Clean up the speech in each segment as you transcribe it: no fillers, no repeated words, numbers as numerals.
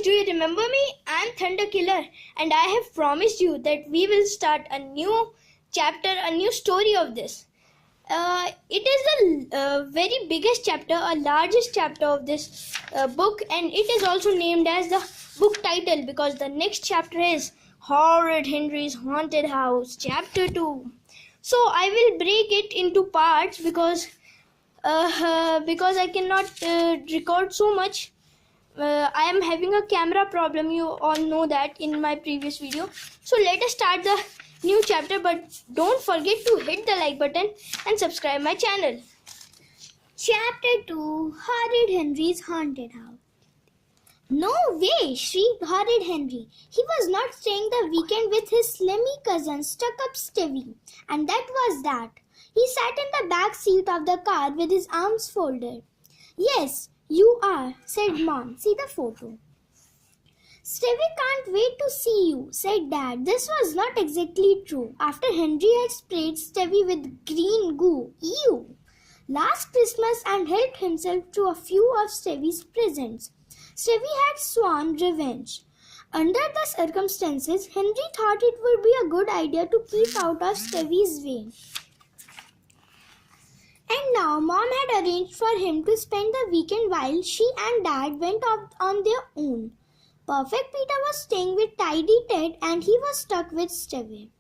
do you remember me? I'm Thunder Killer, and I have promised you that we will start a new chapter, a new story of this. It is the very biggest chapter, a largest chapter of this book, and it is also named as the book title because the next chapter is Horrid Henry's Haunted House, Chapter 2. So I will break it into parts because I cannot record so much. I am having a camera problem, you all know that in my previous video. So let us start the new chapter, but don't forget to hit the like button and subscribe my channel. Chapter 2, Horrid Henry's Haunted House. No way, shrieked Horrid Henry. He was not staying the weekend with his slimy cousin Stuck-up Stevie, and that was that. He sat in the back seat of the car with his arms folded. Yes, you are, said Mom. See the photo. Stevie can't wait to see you, said Dad. This was not exactly true. After Henry had sprayed Stevie with green goo, ew, last Christmas and helped himself to a few of Stevie's presents, Stevie had sworn revenge. Under the circumstances, Henry thought it would be a good idea to keep out of Stevie's way. And now Mom had arranged for him to spend the weekend while she and Dad went off on their own. Perfect Peter was staying with Tidy Ted and he was stuck with Stevie.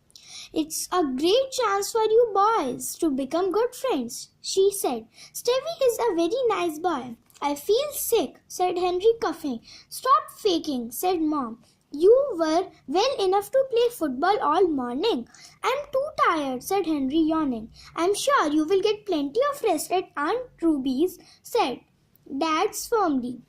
It's a great chance for you boys to become good friends, she said. Stevie is a very nice boy. I feel sick, said Henry coughing. Stop faking, said Mom. You were well enough to play football all morning. I'm too tired, said Henry yawning. I'm sure you will get plenty of rest at Aunt Ruby's, said Dad firmly.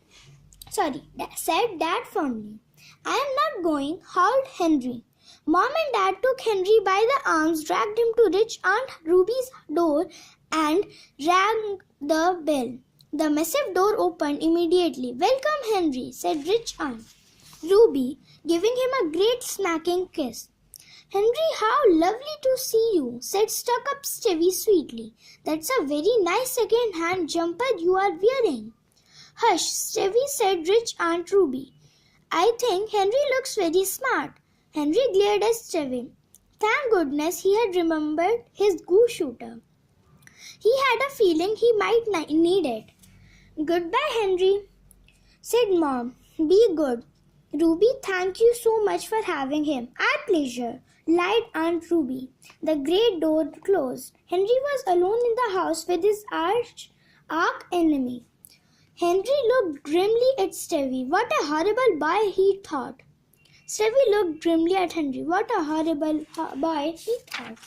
I am not going, howled Henry. Mom and Dad took Henry by the arms, dragged him to rich Aunt Ruby's door and rang the bell. The massive door opened immediately. Welcome, Henry, said rich Aunt Ruby, giving him a great smacking kiss. Henry, how lovely to see you, said Stuck-up Stevie sweetly. That's a very nice second-hand jumper you are wearing. Hush, Stevie, said rich Aunt Ruby. I think Henry looks very smart. Henry glared at Stevie. Thank goodness he had remembered his goo shooter. He had a feeling he might need it. Goodbye, Henry, said Mom. Be good. Ruby, thank you so much for having him. Our pleasure, lied Aunt Ruby. The great door closed. Henry was alone in the house with his arch enemy. Henry looked grimly at Stevie. What a horrible boy, he thought. Stevie looked grimly at Henry. What a horrible boy, he thought.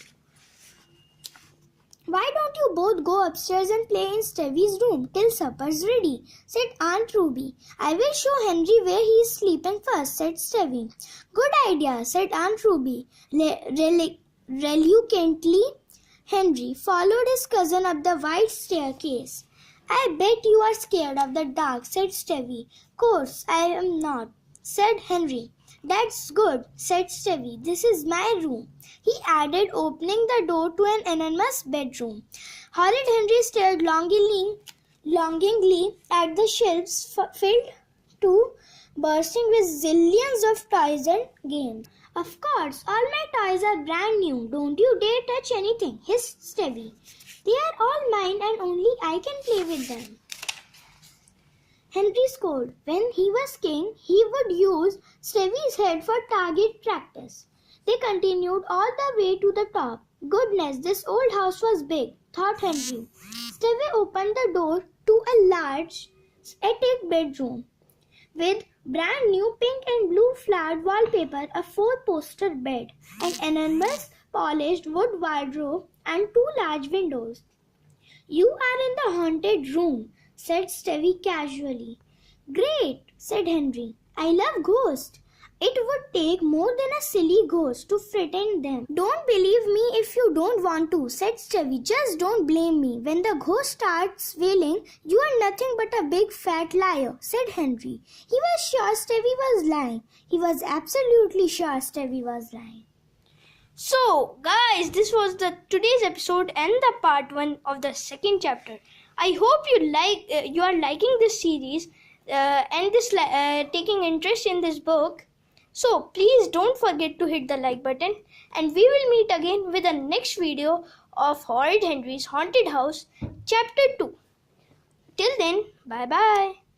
Why don't you both go upstairs and play in Stevie's room till supper's ready, said Aunt Ruby. I will show Henry where he is sleeping first, said Stevie. Good idea, said Aunt Ruby. Reluctantly, Henry followed his cousin up the wide staircase. I bet you are scared of the dark, said Stevie. Course, I am not, said Henry. That's good, said Stevie. This is my room, he added, opening the door to an enormous bedroom. Horrid Henry stared longingly at the shelves filled to bursting with zillions of toys and games. Of course, all my toys are brand new. Don't you dare touch anything, hissed Stevie. They are all mine and only I can play with them. Henry scolded. When he was king, he would use Stevie's head for target practice. They continued all the way to the top. Goodness, this old house was big, thought Henry. Stevie opened the door to a large attic bedroom with brand new pink and blue flowered wallpaper, a four-poster bed, an enormous polished wood wardrobe, and two large windows. You are in the haunted room, said Stevie casually. Great, said Henry. I love ghosts. It would take more than a silly ghost to frighten them. Don't believe me if you don't want to, said Stevie. Just don't blame me. When the ghost starts wailing, you are nothing but a big fat liar, said Henry. He was sure Stevie was lying. He was absolutely sure Stevie was lying. So, guys, this was today's episode and the part 1 of the second chapter. I hope you are liking this series. and taking interest in this book. So please don't forget to hit the like button, and we will meet again with the next video of Horrid Henry's Haunted House Chapter 2. Till then, bye bye.